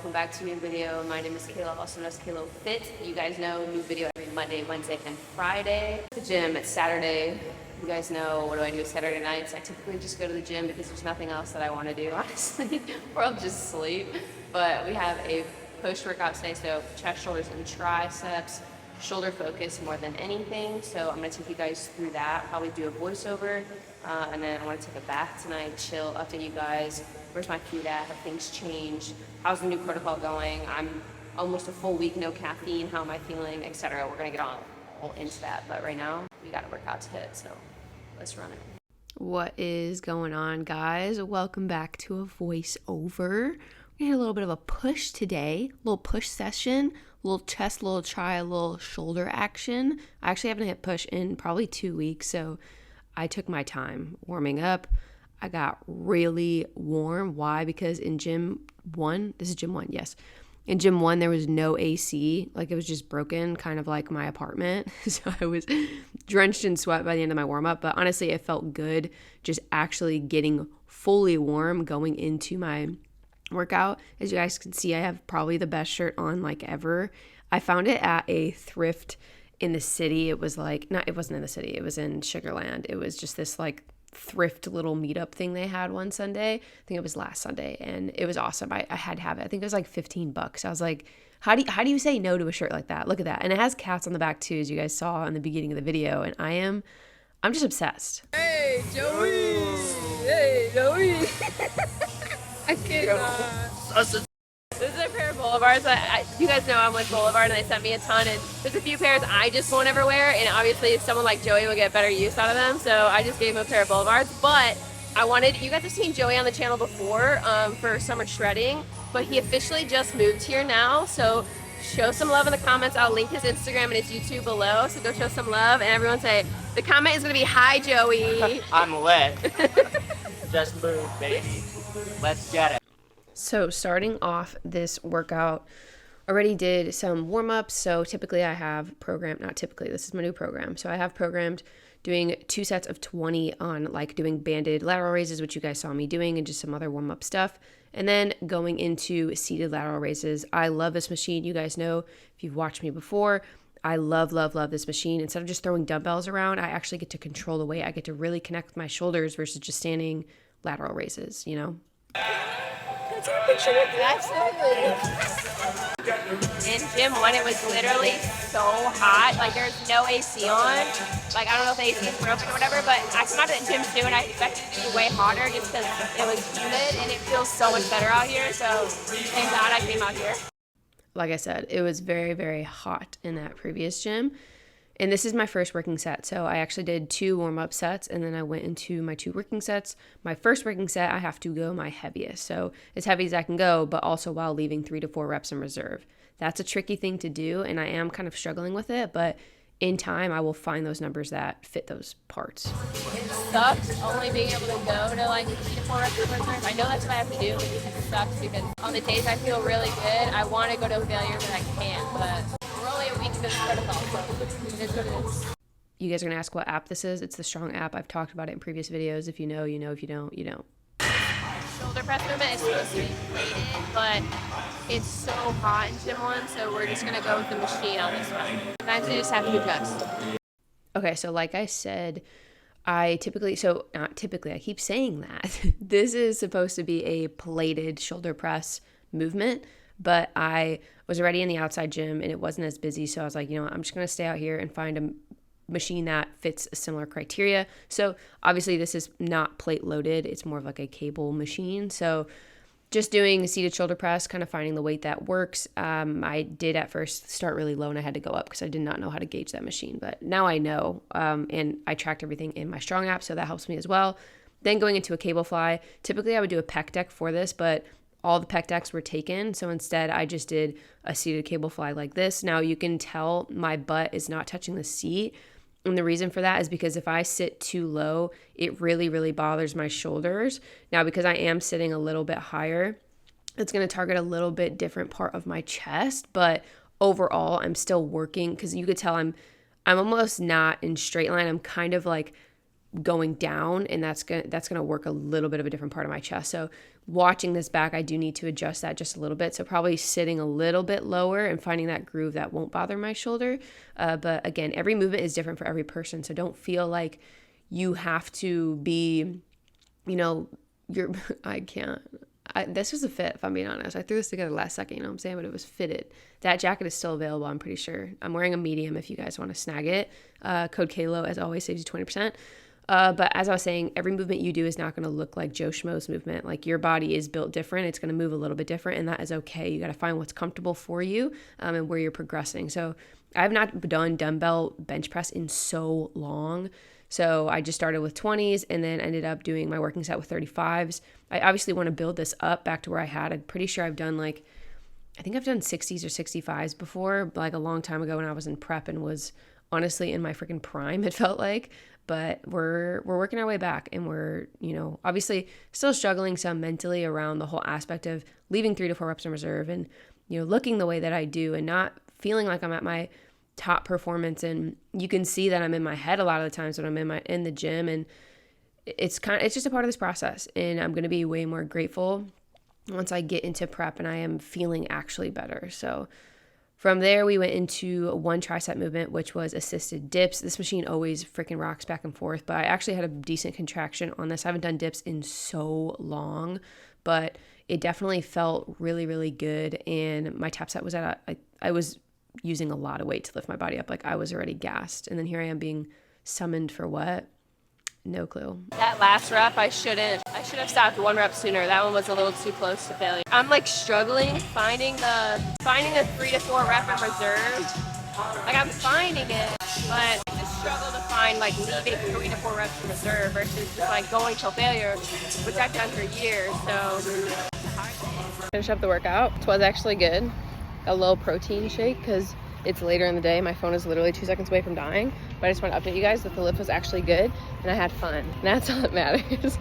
welcome back to a new video. My name is Kayla, also known as Kaylofit. You guys know, new video every Monday, Wednesday, and Friday. The gym, it's Saturday. You guys know, what do I do Saturday nights? I typically just go to the gym because there's nothing else that I want to do, honestly, or I'll just sleep. But we have a post-workout today, so chest, shoulders, and triceps. Shoulder focus more than anything, so I'm going to take you guys through that, probably do a voiceover, and then I want to take a bath tonight, chill, update you guys, where's my food at, have things changed, how's the new protocol going, I'm almost a full week, no caffeine, how am I feeling, etc. We're going to get all into that, but right now, we got a workout to hit, so let's run it. What is going on, guys? Welcome back to a voiceover. We had a little bit of a push today, a little push session, little chest, little try, a little shoulder action. I actually haven't hit push in probably 2 weeks, so I took my time warming up. I got really warm. Why? Because in gym one, this is gym one, yes. In gym one, there was no AC. Like, it was just broken, kind of like my apartment. So I was drenched in sweat by the end of my warm up. But honestly, it felt good just actually getting fully warm going into my workout. As you guys can see, I have probably the best shirt on like ever. I found it at a thrift in the city. It was like, it wasn't in the city, it was in Sugarland. It was just this like thrift little meetup thing they had one Sunday. I think it was last Sunday, and it was awesome. I had to have it. I think it was like $15. I was like, how do you say no to a shirt like that? Look at that. And it has cats on the back too, as you guys saw in the beginning of the video, and I'm just obsessed. Hey, Joey! Hey, Joey! I cannot. This is a pair of Boulevards. You guys know I'm with Boulevard, and they sent me a ton. And there's a few pairs I just won't ever wear, and obviously someone like Joey will get better use out of them. So I just gave him a pair of Boulevards. But you guys have seen Joey on the channel before for summer shredding, but he officially just moved here now. So show some love in the comments. I'll link his Instagram and his YouTube below. So go show some love, and everyone say the comment is gonna be hi, Joey. I'm lit. Just move, baby. Let's get it. So starting off this workout, already did some warm-ups. So typically I have programmed, not typically, this is my new program. So I have programmed doing 2 sets of 20 on like doing banded lateral raises, which you guys saw me doing, and just some other warm-up stuff. And then going into seated lateral raises. I love this machine. You guys know, if you've watched me before, I love, love, love this machine. Instead of just throwing dumbbells around, I actually get to control the weight. I get to really connect with my shoulders versus just standing lateral raises, you know? Absolutely. In gym one, it was literally so hot. Like, there's no AC on. Like, I don't know if the AC is broken or whatever, but I come out to the gym too, and I expected it to be way hotter just because it was humid, and it feels so much better out here. So thank God I came out here. Like I said, it was very, very hot in that previous gym. And this is my first working set. So I actually did 2 warm-up sets, and then I went into my 2 working sets. My first working set, I have to go my heaviest. So as heavy as I can go, but also while leaving 3 to 4 reps in reserve. That's a tricky thing to do, and I am kind of struggling with it, but in time, I will find those numbers that fit those parts. It sucks only being able to go to like 3 to 4 reps in reserve. I know that's what I have to do, but it sucks because on the days I feel really good, I want to go to failure, but I can't. But we're only a week into this protocol, so it is what it is. You guys are going to ask what app this is. It's the Strong app. I've talked about it in previous videos. If you know, you know. If you don't, you don't. Shoulder press movement is supposed to be plated, but it's so hot in gym one, so we're just going to go with the machine on this one. Sometimes you just have to adjust. Okay, so like I said, not typically, I keep saying that. This is supposed to be a plated shoulder press movement, but I was already in the outside gym and it wasn't as busy, so I was like, you know what, I'm just going to stay out here and find a machine that fits a similar criteria. So obviously this is not plate loaded, it's more of like a cable machine. So just doing a seated shoulder press, kind of finding the weight that works. I did at first start really low and I had to go up because I did not know how to gauge that machine, but now I know, and I tracked everything in my Strong app, so that helps me as well. Then going into a cable fly, typically I would do a pec deck for this, but all the pec decks were taken, so instead I just did a seated cable fly like this. Now you can tell my butt is not touching the seat, and the reason for that is because if I sit too low, it really, really bothers my shoulders. Now, because I am sitting a little bit higher, it's going to target a little bit different part of my chest, but overall I'm still working, because you could tell I'm almost not in straight line. I'm kind of like going down, and that's gonna work a little bit of a different part of my chest. So watching this back, I do need to adjust that just a little bit. So probably sitting a little bit lower and finding that groove that won't bother my shoulder. But again, every movement is different for every person. So don't feel like you have to be, you know, this was a fit, if I'm being honest. I threw this together last second, you know what I'm saying? But it was fitted. That jacket is still available, I'm pretty sure. I'm wearing a medium if you guys want to snag it. Code Kayla, as always, saves you 20%. But as I was saying, every movement you do is not going to look like Joe Schmo's movement. Like, your body is built different. It's going to move a little bit different, and that is okay. You got to find what's comfortable for you and where you're progressing. So I have not done dumbbell bench press in so long. So I just started with 20s and then ended up doing my working set with 35s. I obviously want to build this up back to where I had. I'm pretty sure I've done I think I've done 60s or 65s before, like a long time ago when I was in prep and was honestly in my freaking prime, it felt like. But we're working our way back, and we're, you know, obviously still struggling some mentally around the whole aspect of leaving 3 to 4 reps in reserve and, you know, looking the way that I do and not feeling like I'm at my top performance. And you can see that I'm in my head a lot of the times when I'm in the gym, and it's just a part of this process. And I'm going to be way more grateful once I get into prep and I am feeling actually better. So from there, we went into one tricep movement, which was assisted dips. This machine always freaking rocks back and forth, but I actually had a decent contraction on this. I haven't done dips in so long, but it definitely felt really, really good. And my tap set was I was using a lot of weight to lift my body up. Like, I was already gassed. And then here I am being summoned for what? No clue. That last rep, I should have stopped 1 rep sooner. That one was a little too close to failure. I'm like struggling finding a 3 to 4 rep in reserve. Like, I'm finding it, but I just struggle to find like leaving 3 to 4 reps in reserve versus just like going till failure, which I've done for years. So Finish up the workout. It was actually good. A little protein shake because it's later in the day. My phone is literally 2 seconds away from dying. But I just want to update you guys that the lift was actually good and I had fun. And that's all that matters.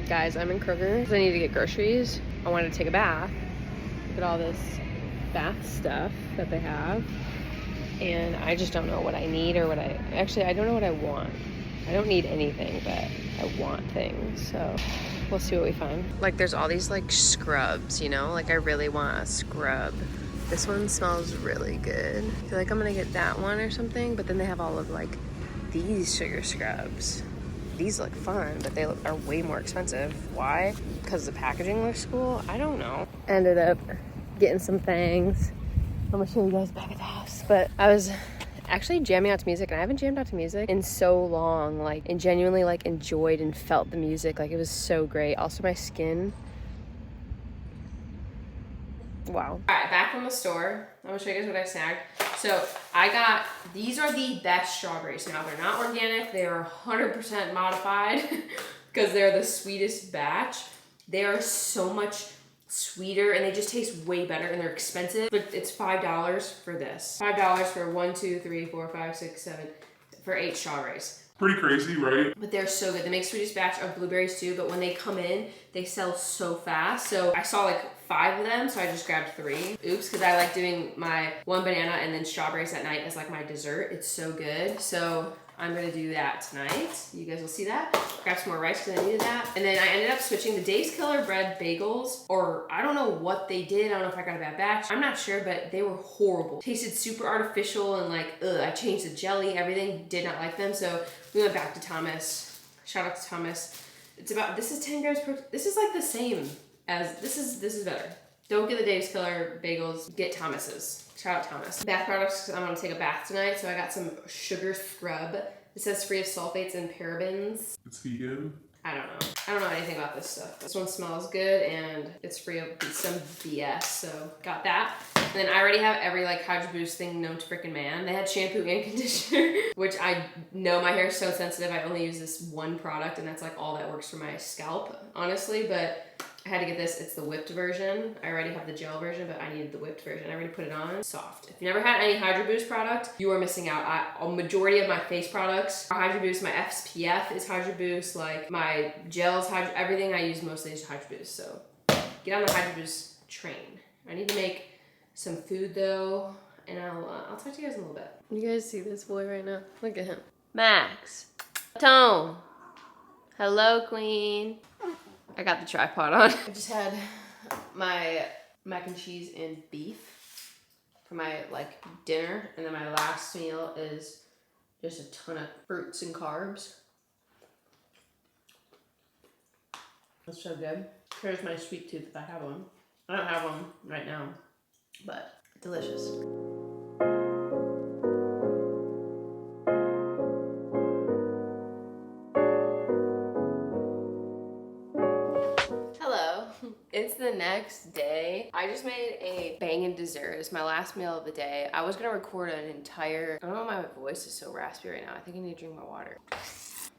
Guys, I'm in Kroger. I need to get groceries. I wanted to take a bath. Look at all this bath stuff that they have. And I just don't know what I need or I don't know what I want. I don't need anything, but I want things. So we'll see what we find. Like, there's all these like scrubs, you know? Like, I really want a scrub. This one smells really good. I feel like I'm gonna get that one or something, but then they have all of like these sugar scrubs. These look fun, but they are way more expensive. Why? Because the packaging looks cool? I don't know. Ended up getting some things. I'm gonna show you guys back at the house. But I was actually jamming out to music, and I haven't jammed out to music in so long, like, and genuinely like enjoyed and felt the music. Like, it was so great. Also, my skin. Wow. All right, back from the store. I'm gonna show you guys what I snagged. So these are the best strawberries. Now, they're not organic. They are 100% modified because they're the sweetest batch. They are so much sweeter and they just taste way better, and they're expensive, but it's $5 for this. $5 for 1, 2, 3, 4, 5, 6, 7, for 8 strawberries. Pretty crazy, right? But they're so good. They make sweetest batch of blueberries too, but when they come in, they sell so fast. So I saw like 5 of them, so I just grabbed 3. Oops, because I like doing my 1 banana and then strawberries at night as like my dessert. It's so good. So I'm gonna do that tonight. You guys will see that. Grab some more rice because I needed that. And then I ended up switching the Dave's Killer Bread bagels, or I don't know what they did. I don't know if I got a bad batch. I'm not sure, but they were horrible. Tasted super artificial and like, I changed the jelly, everything. Did not like them. So we went back to Thomas. Shout out to Thomas. This is 10 grams per, this is like the same as, this is better. Don't get the Dave's Killer bagels, get Thomas's. Shout out Thomas. Bath products, because I'm gonna take a bath tonight, so I got some sugar scrub. It says free of sulfates and parabens. It's vegan. I don't know anything about this stuff. This one smells good and it's free of some BS, so got that. And then I already have every like Hydro Boost thing known to frickin' man. They had shampoo and conditioner, which I know my hair is so sensitive. I only use this one product and that's like all that works for my scalp, honestly, but I had to get this. It's the whipped version. I already have the gel version, but I needed the whipped version. I already put it on. Soft. If you never had any Hydro Boost product, you are missing out. A majority of my face products are Hydro Boost. My SPF is Hydro Boost. Like my gels, everything I use mostly is Hydro Boost. So get on the Hydro Boost train. I need to make some food though, and I'll talk to you guys in a little bit. You guys see this boy right now? Look at him. Max. Tone. Hello, Queen. I got the tripod on. I just had my mac and cheese and beef for my like dinner, and then my last meal is just a ton of fruits and carbs. That's so good. Here's my sweet tooth if I have one. I don't have one right now, but delicious. Hello, it's the next day. I just made a bangin' dessert. It's my last meal of the day. I was gonna record an entire, I don't know why my voice is so raspy right now. I think I need to drink more water. If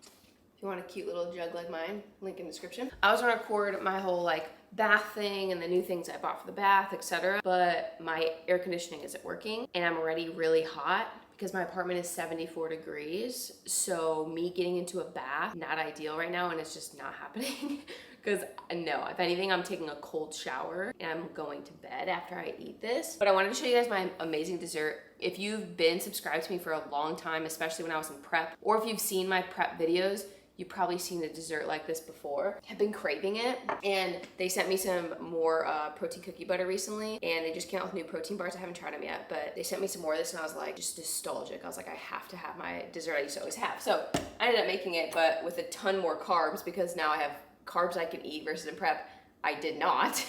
you want a cute little jug like mine, link in the description. I was gonna record my whole like bath thing and the new things I bought for the bath, etc. But my air conditioning isn't working and I'm already really hot because my apartment is 74 degrees. So me getting into a bath, not ideal right now, and it's just not happening. Because no, if anything, I'm taking a cold shower and I'm going to bed after I eat this. But I wanted to show you guys my amazing dessert. If you've been subscribed to me for a long time, especially when I was in prep, or if you've seen my prep videos, you've probably seen a dessert like this before. I've been craving it, and they sent me some more protein cookie butter recently, and they just came out with new protein bars. I haven't tried them yet, but they sent me some more of this, and I was like, just nostalgic. I was like, I have to have my dessert I used to always have. So I ended up making it, but with a ton more carbs, because now I have carbs I can eat versus in prep. I did not.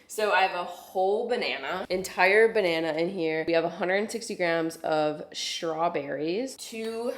So I have a whole banana, entire banana in here. We have 160 grams of strawberries, 2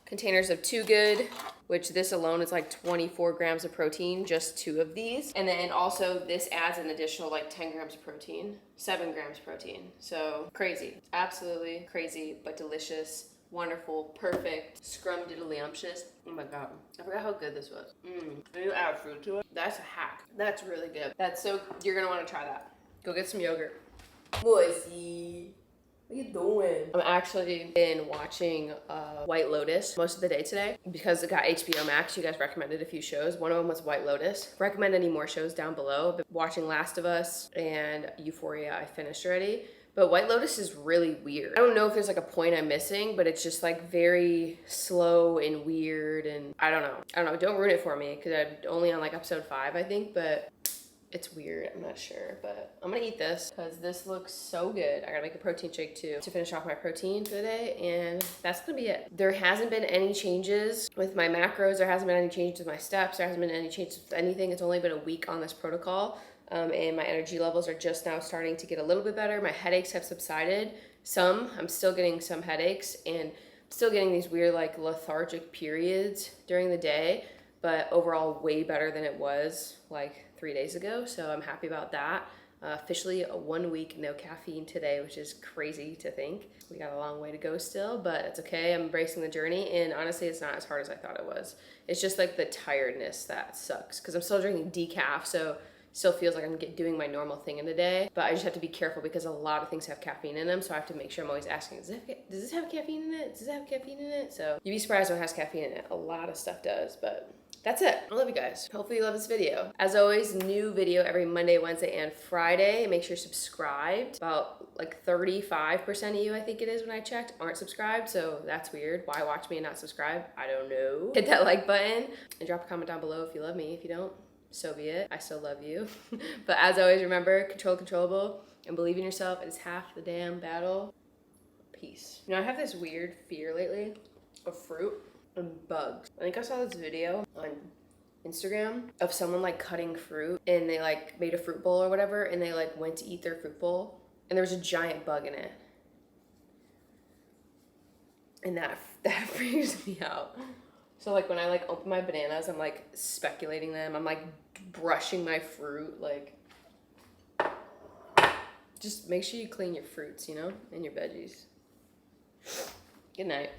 containers of Too Good, which this alone is like 24 grams of protein, just 2 of these. And then also this adds an additional like 10 grams of protein, 7 grams protein. So crazy, absolutely crazy, but delicious, wonderful, perfect, scrumdiddlyumptious. Oh my God, I forgot how good this was. And you add fruit to it. That's a hack. That's really good. That's so, you're gonna wanna try that. Go get some yogurt. Boise. What are you doing? I'm actually been watching White Lotus most of the day today because it got HBO Max. You guys recommended a few shows. One of them was White Lotus. Recommend any more shows down below. I've been watching Last of Us and Euphoria I finished already. But White Lotus is really weird. I don't know if there's like a point I'm missing, but it's just like very slow and weird, and I don't know. Don't ruin it for me because I'm only on like episode 5, I think, but it's weird. I'm not sure, but I'm gonna eat this because this looks so good. I gotta make a protein shake too to finish off my protein for the day, and that's gonna be it. There hasn't been any changes with my macros. There hasn't been any changes with my steps. There hasn't been any changes with anything. It's only been a week on this protocol. And my energy levels are just now starting to get a little bit better. My headaches have subsided. I'm still getting some headaches and still getting these weird like lethargic periods during the day, but overall way better than it was like 3 days ago. So I'm happy about that. Officially 1 week, no caffeine today, which is crazy to think. We got a long way to go still, but it's okay. I'm embracing the journey, and honestly, it's not as hard as I thought it was. It's just like the tiredness that sucks because I'm still drinking decaf, so still feels like I'm doing my normal thing in the day, but I just have to be careful because a lot of things have caffeine in them, so I have to make sure I'm always asking, does this have caffeine in it? Does this have caffeine in it? So you'd be surprised what has caffeine in it. A lot of stuff does, but that's it. I love you guys. Hopefully you love this video. As always, new video every Monday, Wednesday, and Friday. Make sure you're subscribed. About like 35% of you, I think it is when I checked, aren't subscribed, so that's weird. Why watch me and not subscribe? I don't know. Hit that like button and drop a comment down below if you love me. If you don't, so be it. I still love you. But as always, remember, control the controllable and believe in yourself. It is half the damn battle. Peace. You know, I have this weird fear lately of fruit and bugs. I think I saw this video on Instagram of someone like cutting fruit, and they like made a fruit bowl or whatever, and they like went to eat their fruit bowl, and there was a giant bug in it. And that freaks me out. So like when I like open my bananas, I'm like speculating them. I'm like brushing my fruit. Like, just make sure you clean your fruits, you know, and your veggies. Good night.